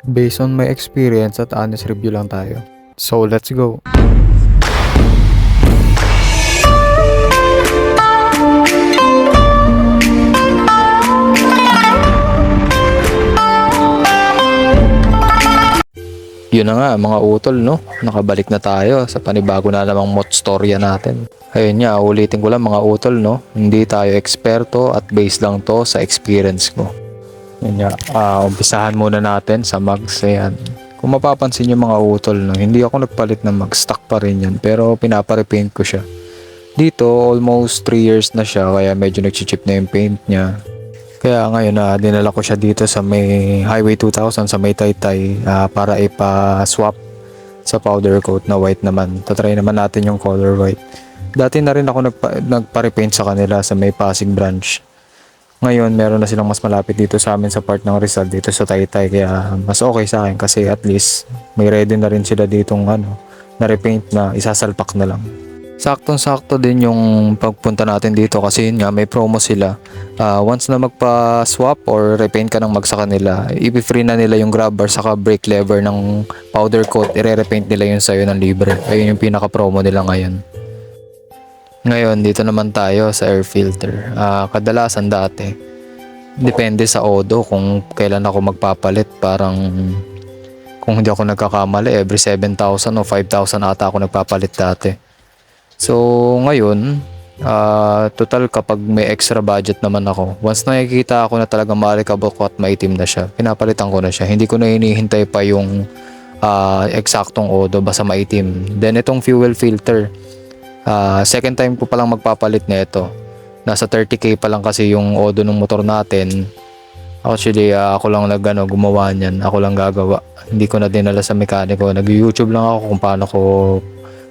Based on my experience at honest review lang tayo. So let's go! Yun na nga mga utol, no? Nakabalik na tayo sa panibago na namang motstorya natin. Ayun nga, ulitin ko lang mga utol, no? Hindi tayo eksperto at based lang to sa experience ko. Yun nga, umpisahan muna natin sa mags. Ayan. Kung mapapansin yung mga utol, no? Hindi ako nagpalit ng mag, stock pa rin yan. Pero pinaparepaint ko siya. Dito, almost 3 years na siya, kaya medyo nag-chip na yung paint niya. Kaya ngayon dinala ko siya dito sa may Highway 2000 sa may Taytay para ipa-swap sa powder coat na white naman. Tatry naman natin yung color white. Dati na rin ako nagpa-repaint sa kanila sa may Pasig branch. Ngayon meron na silang mas malapit dito sa amin sa part ng Rizal dito sa Taytay, kaya mas okay sa akin kasi at least may ready na rin sila ditong na repaint na isasalpak na lang. Saktong-sakto din yung pagpunta natin dito kasi yun nga may promo sila. Once na magpa-swap or repaint ka ng mag sa kanila, i-free na nila yung grab bar saka brake lever ng powder coat, i-repaint nila yun sa'yo ng libre. Ayun yung pinaka-promo nila ngayon. Ngayon, dito naman tayo sa air filter. Kadalasan dati, depende sa Odo kung kailan ako magpapalit. Parang kung hindi ako nagkakamali, every 7,000 o 5,000 ata ako nagpapalit dati. So ngayon, total kapag may extra budget naman ako, once nakikita ako na talagang maalikabok at maitim na siya, pinapalitan ko na siya. Hindi ko na hinihintay pa yung eksaktong Odo basta maitim. Then itong fuel filter, second time ko palang magpapalit nito. Nasa 30k pa lang kasi yung Odo ng motor natin. Actually, ako lang gumawa niyan. Ako lang gagawa. Hindi ko na dinala sa mekaniko. Nag-YouTube lang ako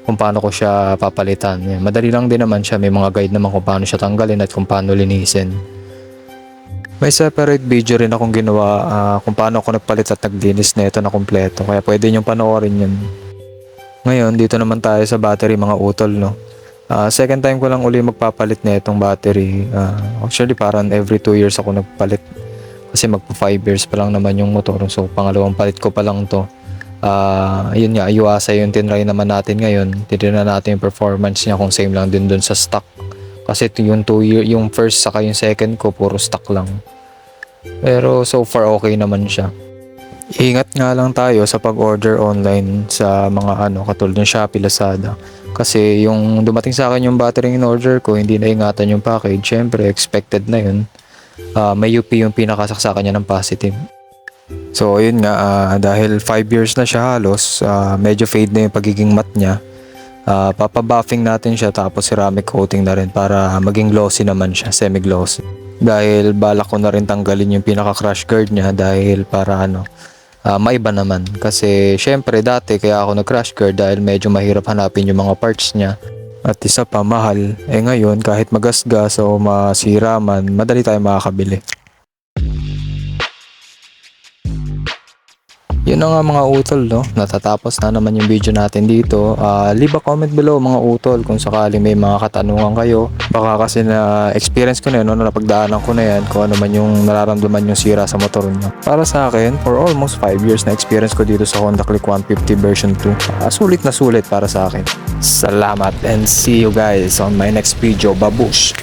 kung paano ko siya papalitan. Yan. Madali lang din naman siya. May mga guide naman kung paano siya tanggalin at kung paano linisin. May separate video rin akong ginawa kung paano ako nagpalit at naglinis na ito na kompleto. Kaya pwede nyo panoorin yun. Ngayon, dito naman tayo sa battery mga utol, no? Second time ko lang uli magpapalit na itong battery. Actually, parang every 2 years ako nagpalit. Kasi magpa 5 years pa lang naman yung motor. So, pangalawang palit ko pa lang to. Yun nga, Yuasa yung tinry naman natin ngayon. Titignan natin yung performance niya kung same lang din dun sa stock. Kasi yung 2 year, yung first saka yung second ko puro stock lang. Pero so far okay naman siya. Ingat nga lang tayo sa pag-order online sa mga katulad ng Shopee, Lazada. Kasi yung dumating sa akin yung battery in order ko, hindi na ingatan yung package. Syempre expected na yun. May UP yung pinakasaksakan niya ng positive. So yun nga, dahil 5 years na siya halos, medyo fade na yung pagiging matte niya. Papabuffing natin siya tapos ceramic coating na rin para maging glossy naman siya, semi-glossy. Dahil balak ko na rin tanggalin yung pinaka-crash guard niya dahil para maiba naman. Kasi syempre dati kaya ako nag-crash guard dahil medyo mahirap hanapin yung mga parts niya. At isa pa, mahal. Ngayon kahit magasgas o masira man, madali tayo makakabili. Yun na nga mga utol, no? Natatapos na naman yung video natin dito. Leave a comment below mga utol kung sakali may mga katanungan kayo. Baka kasi na experience ko na yun, napagdaanan ko na yan kung ano man yung nararamdaman yung sira sa motor nyo. Para sa akin, for almost 5 years na experience ko dito sa Honda Click 150 version 2. Sulit na sulit para sa akin. Salamat and see you guys on my next video. Babush!